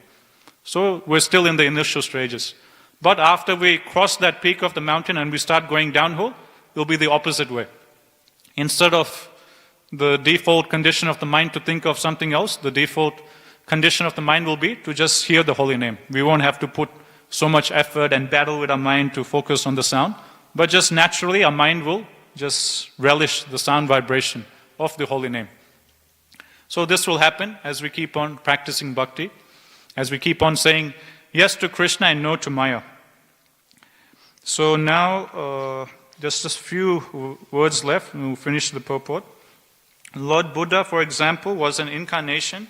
So we're still in the initial stages. But after we cross that peak of the mountain and we start going downhill, it will be the opposite way. Instead of the default condition of the mind to think of something else, the default condition of the mind will be to just hear the holy name. We won't have to put so much effort and battle with our mind to focus on the sound, but just naturally our mind will just relish the sound vibration of the holy name. So this will happen as we keep on practicing bhakti, as we keep on saying yes to Krishna and no to Maya. So now, just a few words left and we'll finish the purport. Lord Buddha, for example, was an incarnation,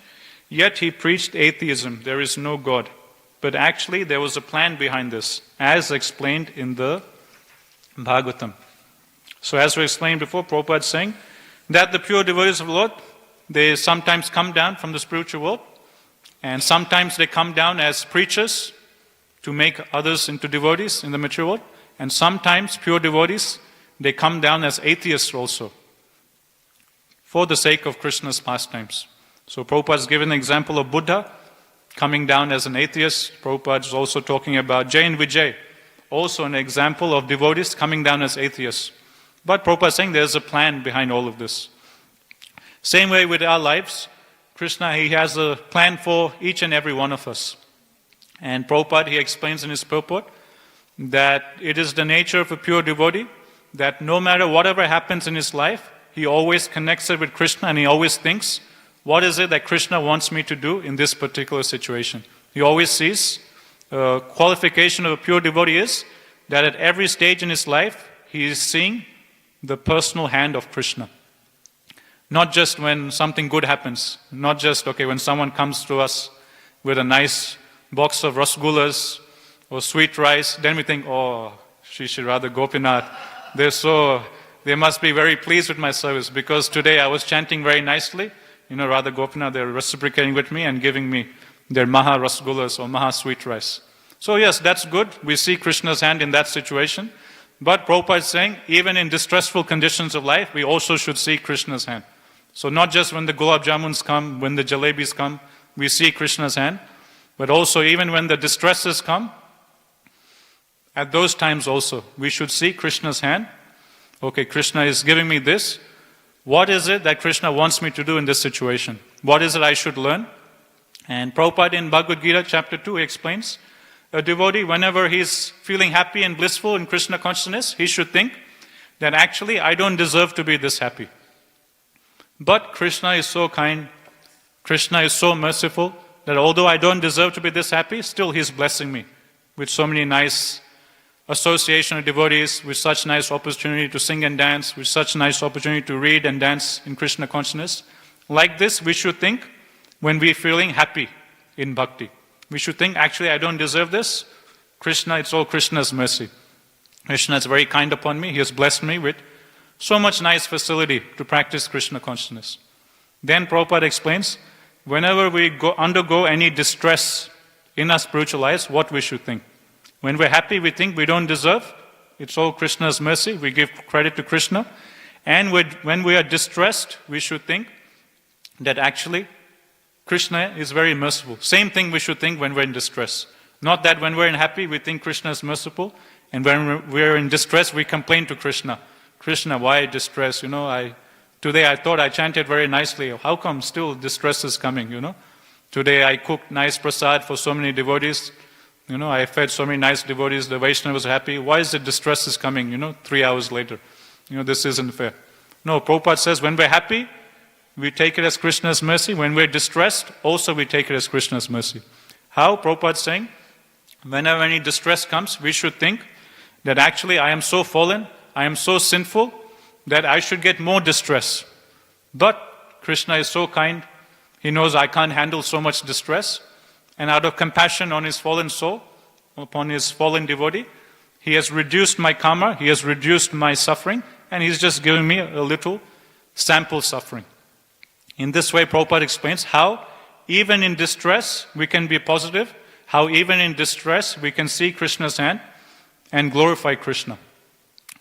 yet he preached atheism. There is no God. But actually, there was a plan behind this, as explained in the Bhagavatam. So as we explained before, Prabhupada is saying that the pure devotees of the Lord, they sometimes come down from the spiritual world, and sometimes they come down as preachers to make others into devotees in the mature world, and sometimes pure devotees, they come down as atheists also, for the sake of Krishna's pastimes. So Prabhupada has given an example of Buddha coming down as an atheist. Prabhupada is also talking about Jay and Vijay, also an example of devotees coming down as atheists. But Prabhupada is saying there's a plan behind all of this. Same way with our lives, Krishna, he has a plan for each and every one of us. And Prabhupada, he explains in his purport that it is the nature of a pure devotee that no matter whatever happens in his life, he always connects it with Krishna and he always thinks, what is it that Krishna wants me to do in this particular situation? He always sees qualification of a pure devotee is that at every stage in his life, he is seeing the personal hand of Krishna. Not just when something good happens, not just, when someone comes to us with a nice box of rasgullas or sweet rice, then we think, oh, Shri Radha Gopinath, they must be very pleased with my service because today I was chanting very nicely. Radha Gopinath, they're reciprocating with me and giving me their Maha Rasgullas or Maha Sweet Rice. So yes, that's good. We see Krishna's hand in that situation. But Prabhupada is saying, even in distressful conditions of life, we also should see Krishna's hand. So not just when the gulab jamuns come, when the jalebis come, we see Krishna's hand. But also even when the distresses come, at those times also, we should see Krishna's hand. Okay, Krishna is giving me this. What is it that Krishna wants me to do in this situation? What is it I should learn? And Prabhupada in Bhagavad Gita chapter 2 explains, a devotee, whenever he's feeling happy and blissful in Krishna consciousness, he should think that actually I don't deserve to be this happy. But Krishna is so kind, Krishna is so merciful, that although I don't deserve to be this happy, still he's blessing me with so many nice association of devotees, with such nice opportunity to sing and dance, with such nice opportunity to read and dance in Krishna consciousness. Like this, we should think when we're feeling happy in bhakti. We should think, actually, I don't deserve this. Krishna, it's all Krishna's mercy. Krishna is very kind upon me. He has blessed me with so much nice facility to practice Krishna consciousness. Then Prabhupada explains, whenever we undergo any distress in our spiritual lives, what we should think. When we're happy, we think we don't deserve. It's all Krishna's mercy. We give credit to Krishna. And when we are distressed, we should think that actually Krishna is very merciful. Same thing we should think when we're in distress. Not that when we're happy, we think Krishna is merciful. And when we're in distress, we complain to Krishna. Krishna, why distress? Today I thought I chanted very nicely. How come still distress is coming, Today I cooked nice prasad for so many devotees. I fed so many nice devotees, the Vaishnava was happy. Why is the distress is coming, 3 hours later? This isn't fair. No, Prabhupada says when we're happy, we take it as Krishna's mercy. When we're distressed, also we take it as Krishna's mercy. How? Prabhupada is saying, whenever any distress comes, we should think that actually I am so fallen, I am so sinful, that I should get more distress. But Krishna is so kind, He knows I can't handle so much distress. And out of compassion on his fallen soul, upon his fallen devotee, he has reduced my karma, he has reduced my suffering, and he's just giving me a little sample suffering. In this way, Prabhupada explains how even in distress we can be positive, how even in distress we can see Krishna's hand and glorify Krishna.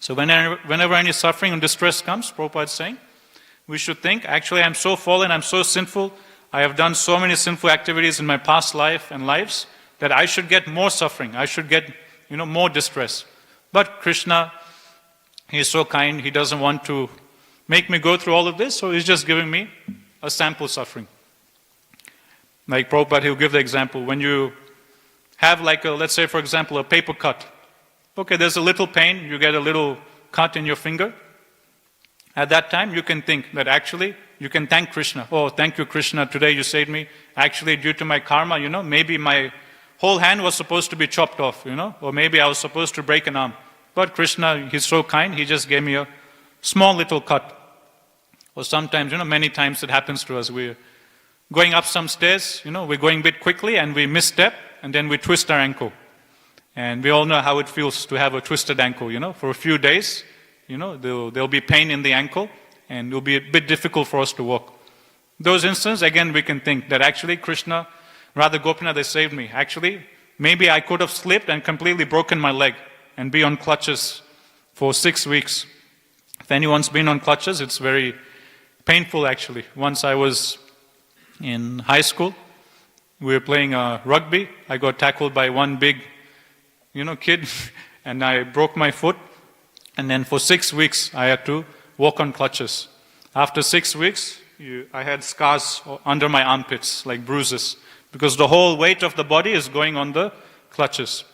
So whenever any suffering and distress comes, Prabhupada is saying, we should think, actually I'm so fallen, I'm so sinful, I have done so many sinful activities in my past life and lives that I should get more suffering, I should get more distress. But Krishna, He is so kind, He doesn't want to make me go through all of this, so He's just giving me a sample suffering. Like Prabhupada, He'll give the example, when you have let's say for example, a paper cut. Okay, there's a little pain, you get a little cut in your finger. At that time, you can think that actually, you can thank Krishna. Oh, thank you Krishna, today you saved me. Actually, due to my karma, maybe my whole hand was supposed to be chopped off, or maybe I was supposed to break an arm. But Krishna, He's so kind, He just gave me a small little cut. Or sometimes, many times it happens to us. We're going up some stairs, we're going a bit quickly and we misstep and then we twist our ankle. And we all know how it feels to have a twisted ankle, for a few days, there'll be pain in the ankle and it'll be a bit difficult for us to walk. Those instances, again, we can think that actually Krishna, rather Gopinath, they saved me. Actually, maybe I could have slipped and completely broken my leg and be on crutches for 6 weeks. If anyone's been on crutches, it's very painful actually. Once I was in high school, we were playing rugby. I got tackled by one big, kid, and I broke my foot. And then for 6 weeks, I had to walk on crutches. After 6 weeks, I had scars under my armpits, like bruises, because the whole weight of the body is going on the crutches.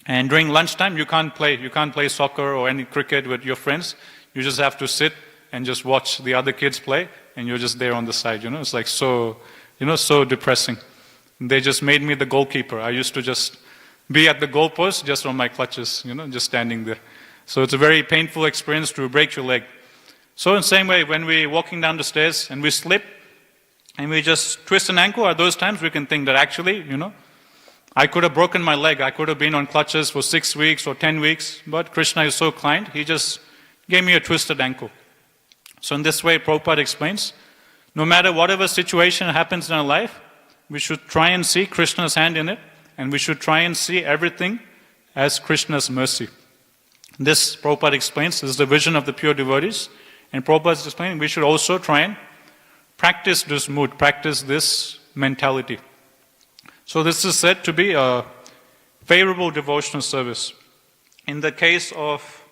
And during lunchtime, you can't play. You can't play soccer or any cricket with your friends. You just have to sit and just watch the other kids play, and you're just there on the side. It's like so depressing. They just made me the goalkeeper. I used to just be at the goalpost, just on my clutches, just standing there. So it's a very painful experience to break your leg. So in the same way, when we're walking down the stairs and we slip and we just twist an ankle, at those times we can think that actually, I could have broken my leg. I could have been on crutches for 6 weeks or 10 weeks, but Krishna is so kind, He just gave me a twisted ankle. So in this way, Prabhupada explains, no matter whatever situation happens in our life, we should try and see Krishna's hand in it, and we should try and see everything as Krishna's mercy. This, Prabhupada explains, is the vision of the pure devotees. And Prabhupada is explaining we should also try and practice this mood, practice this mentality. So this is said to be a favorable devotional service. In the case of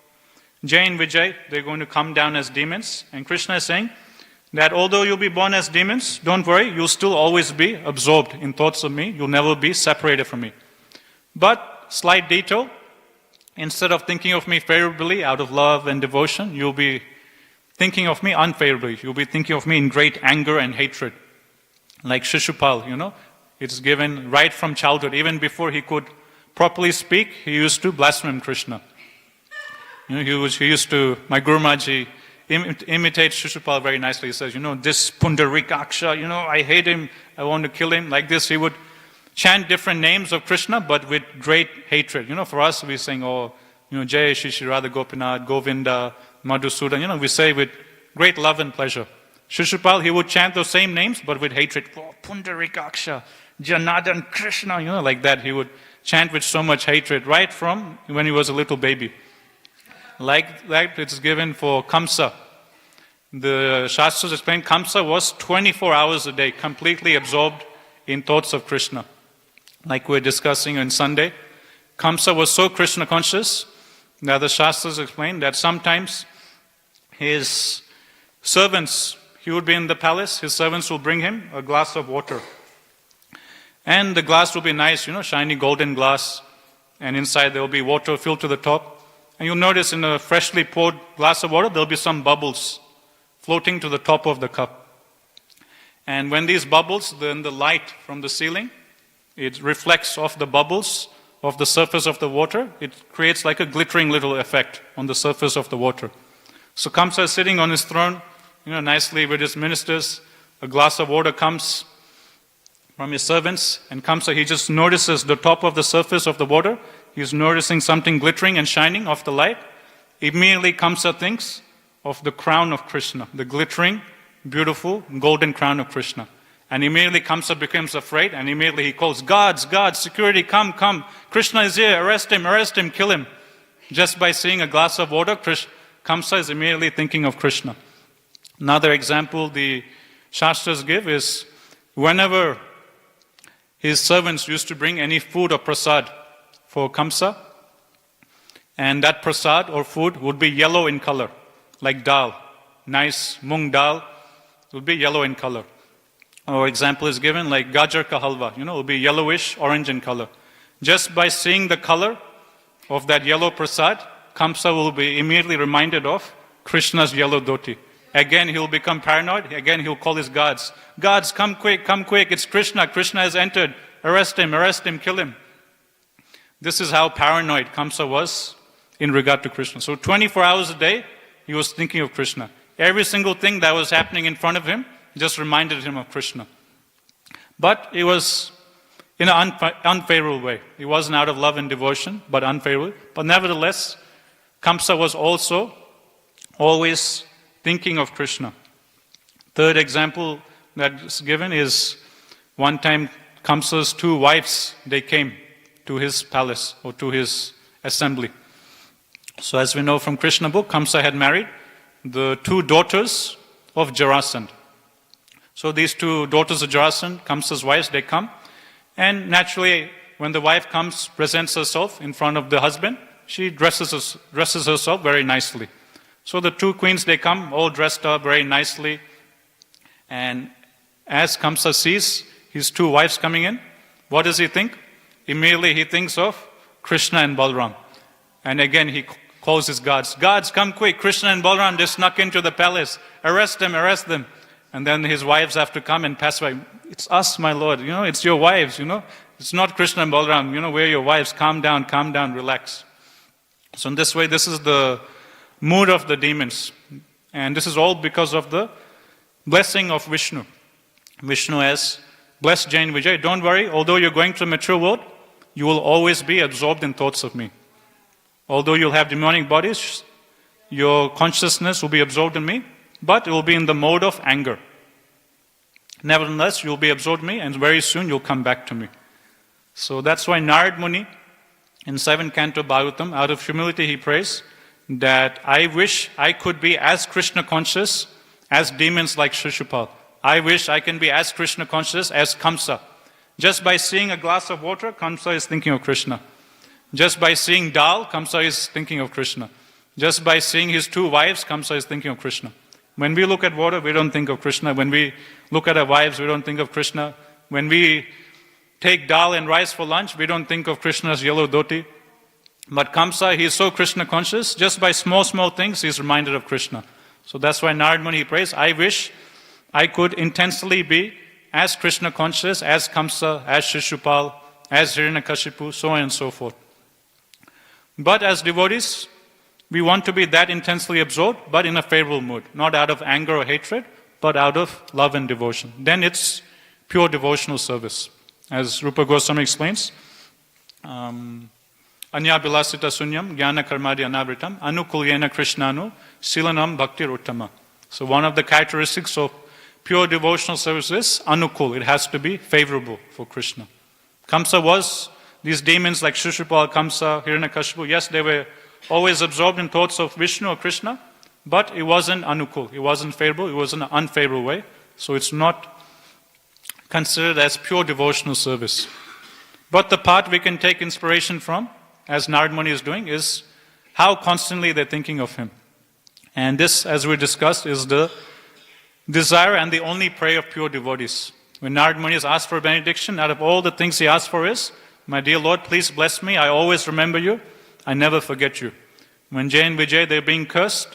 Jay and Vijay, they're going to come down as demons. And Krishna is saying that although you'll be born as demons, don't worry, you'll still always be absorbed in thoughts of me. You'll never be separated from me. But, slight detail, instead of thinking of me favorably out of love and devotion, you'll be thinking of me unfavorably. You'll be thinking of me in great anger and hatred. Like Shishupal, it's given right from childhood. Even before he could properly speak, he used to blaspheme Krishna. He used to, my Guru Maharaj, he imitates Shishupal very nicely. He says, this Pundarikaksha, I hate him, I want to kill him. Like this, he would chant different names of Krishna, but with great hatred. For us, we sing, Jai Shri Radha Gopinath, Govinda, Madhusudan. We say with great love and pleasure. Shishupal, he would chant those same names, but with hatred. Oh, Pundarikaksha, Janardhan Krishna, like that. He would chant with so much hatred, right from when he was a little baby. Like that, it's given for Kamsa. The Shastras explain Kamsa was 24 hours a day, completely absorbed in thoughts of Krishna. Like we're discussing on Sunday, Kamsa was so Krishna conscious that the Shastras explain that sometimes his servants, he would be in the palace, his servants will bring him a glass of water. And the glass will be nice, shiny golden glass, and inside there will be water filled to the top. And you'll notice in a freshly poured glass of water, there'll be some bubbles floating to the top of the cup. And when these bubbles, then the light from the ceiling, it reflects off the bubbles of the surface of the water. It creates like a glittering little effect on the surface of the water. So Kamsa is sitting on his throne, nicely with his ministers. A glass of water comes from his servants, and Kamsa, he just notices the top of the surface of the water. He's noticing something glittering and shining off the light. Immediately Kamsa thinks of the crown of Krishna, the glittering, beautiful, golden crown of Krishna. And immediately Kamsa becomes afraid, and immediately he calls, guards, security, come, Krishna is here, arrest him, kill him. Just by seeing a glass of water, Kamsa is immediately thinking of Krishna. Another example the Shastras give is whenever his servants used to bring any food or prasad for Kamsa, and that prasad or food would be yellow in color, like dal, nice mung dal, would be yellow in color. Or example is given like gajar ka halwa, it will be yellowish, orange in color. Just by seeing the color of that yellow prasad, Kamsa will be immediately reminded of Krishna's yellow dhoti. Again, he will become paranoid. Again, he will call his guards. Guards, come quick, it's Krishna. Krishna has entered. Arrest him, kill him. This is how paranoid Kamsa was in regard to Krishna. So 24 hours a day, he was thinking of Krishna. Every single thing that was happening in front of him just reminded him of Krishna. But it was in an unfavorable way. It wasn't out of love and devotion, but unfavorable. But nevertheless, Kamsa was also always thinking of Krishna. Third example that's given is one time Kamsa's 2 wives, they came to his palace or to his assembly. So as we know from Krishna book, Kamsa had married the 2 daughters of Jarasandha. So these 2 daughters of Jarasandha, Kamsa's wives, they come. And naturally, when the wife comes, presents herself in front of the husband, she dresses herself very nicely. So the 2 queens, they come, all dressed up very nicely. And as Kamsa sees his 2 wives coming in, what does he think? Immediately he thinks of Krishna and Balram. And again he calls his guards. Guards, come quick, Krishna and Balram, they snuck into the palace. Arrest them. And then his wives have to come and pass by. It's us, my lord, it's your wives, It's not Krishna and Balram, we're your wives. Calm down, relax. So in this way, this is the mood of the demons. And this is all because of the blessing of Vishnu. Vishnu has blessed Jain Vijay. Don't worry, although you're going to the material world, you will always be absorbed in thoughts of me. Although you'll have demonic bodies, your consciousness will be absorbed in me, but it will be in the mode of anger. Nevertheless, you'll be absorbed in me, and very soon you'll come back to me. So that's why Narad Muni, in 7th canto Bhagavatam, out of humility he prays that I wish I could be as Krishna conscious as demons like Shishupal. I wish I can be as Krishna conscious as Kamsa. Just by seeing a glass of water, Kamsa is thinking of Krishna. Just by seeing dal, Kamsa is thinking of Krishna. Just by seeing his 2 wives, Kamsa is thinking of Krishna. When we look at water, we don't think of Krishna. When we look at our wives, we don't think of Krishna. When we take dal and rice for lunch, we don't think of Krishna's yellow dhoti. But Kamsa, he is so Krishna conscious, just by small things, he is reminded of Krishna. So that's why Narad Muni prays, I wish I could intensely be as Krishna conscious, as Kamsa, as Shishupal, as Hiranyakashipu, so on and so forth. But as devotees, we want to be that intensely absorbed, but in a favorable mood, not out of anger or hatred, but out of love and devotion. Then it's pure devotional service. As Rupa Goswami explains, Anya bilasita sunyam jnana karmadi anavritam anukulyena krishnanu silanam bhakti uttama. So one of the characteristics of pure devotional service is anukul. It has to be favorable for Krishna. Kamsa was, these demons like Shishupal, Kamsa, Hiranyakashipu, yes, they were always absorbed in thoughts of Vishnu or Krishna, but it wasn't anukul, it wasn't favorable, it was in an unfavorable way. So it's not considered as pure devotional service. But the part we can take inspiration from, as Narad Muni is doing, is how constantly they're thinking of him. And this, as we discussed, is the desire and the only prayer of pure devotees. When Narad Muni is asked for a benediction, out of all the things he asked for is, my dear Lord, please bless me, I always remember you, I never forget you. When Jay and Vijay, they're being cursed,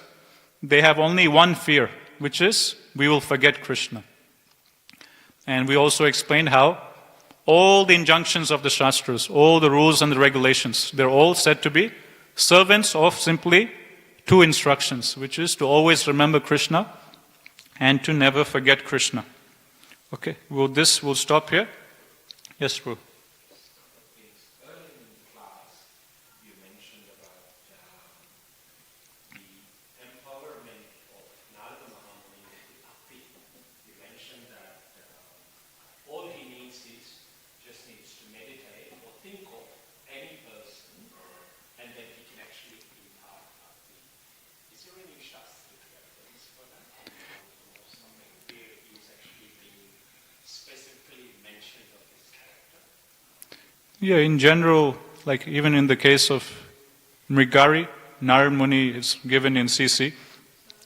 they have only one fear, which is, we will forget Krishna. And we also explained how all the injunctions of the Shastras, all the rules and the regulations, they're all said to be servants of simply 2 instructions, which is to always remember Krishna and to never forget Krishna. Okay, we'll stop here. Yes, Prabhu. Yeah, in general, like even in the case of Mrigari, Narad Muni is given in CC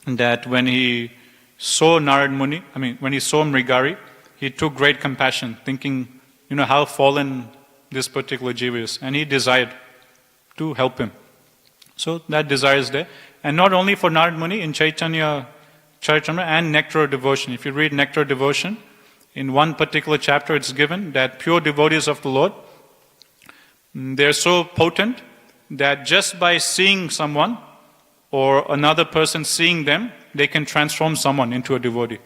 that when he saw when he saw Mrigari, he took great compassion, thinking, how fallen this particular jiva is, and he desired to help him. So that desire is there. And not only for Narad Muni, in Chaitanya Charitamrita and Nectar of Devotion. If you read Nectar of Devotion, in one particular chapter it's given that pure devotees of the Lord, they're so potent that just by seeing someone or another person seeing them, they can transform someone into a devotee.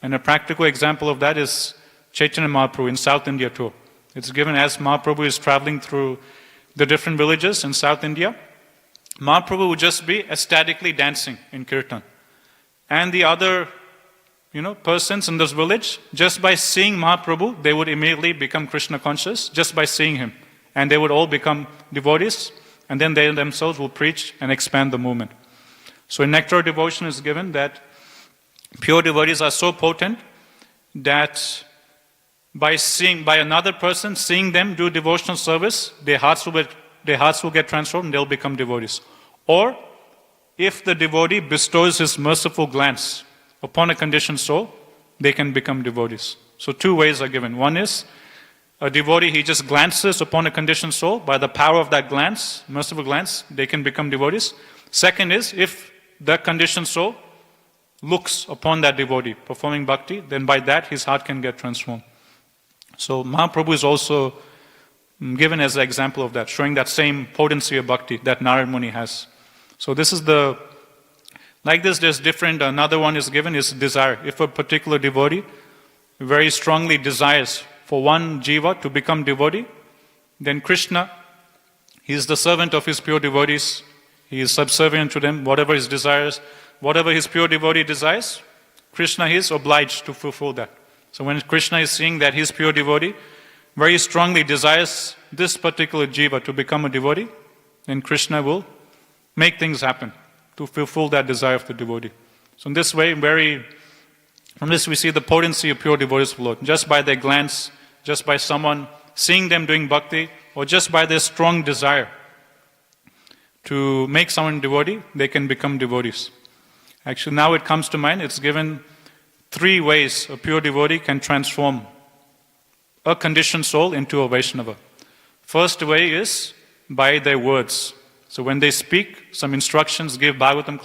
And a practical example of that is Chaitanya Mahaprabhu in South India tour. It's given as Mahaprabhu is traveling through the different villages in South India. Mahaprabhu would just be ecstatically dancing in kirtan. And the other, persons in this village, just by seeing Mahaprabhu, they would immediately become Krishna conscious, just by seeing him. And they would all become devotees, and then they themselves will preach and expand the movement. So in Nectar of Devotion is given that pure devotees are so potent that by another person, seeing them do devotional service, their hearts will get transformed and they'll become devotees. Or, if the devotee bestows his merciful glance upon a conditioned soul, they can become devotees. So 2 ways are given. One is, a devotee, he just glances upon a conditioned soul. By the power of that glance, merciful glance, they can become devotees. Second is, if that conditioned soul looks upon that devotee performing bhakti, then by that his heart can get transformed. So Mahaprabhu is also given as an example of that, showing that same potency of bhakti that Narad Muni has. So this is like this there's different, another one is given is desire. If a particular devotee very strongly desires for one jiva to become devotee, then Krishna, he is the servant of his pure devotees. He is subservient to them, whatever his desires, whatever his pure devotee desires, Krishna is obliged to fulfill that. So when Krishna is seeing that his pure devotee very strongly desires this particular jiva to become a devotee, then Krishna will make things happen to fulfill that desire of the devotee. So in this way, from this we see the potency of pure devotees of the Lord. Just by their glance, just by someone seeing them doing bhakti, or just by their strong desire to make someone devotee, they can become devotees. Actually, now it comes to mind, it's given 3 ways a pure devotee can transform a conditioned soul into a Vaishnava. First way is by their words. So when they speak, some instructions, give Bhagavatam class,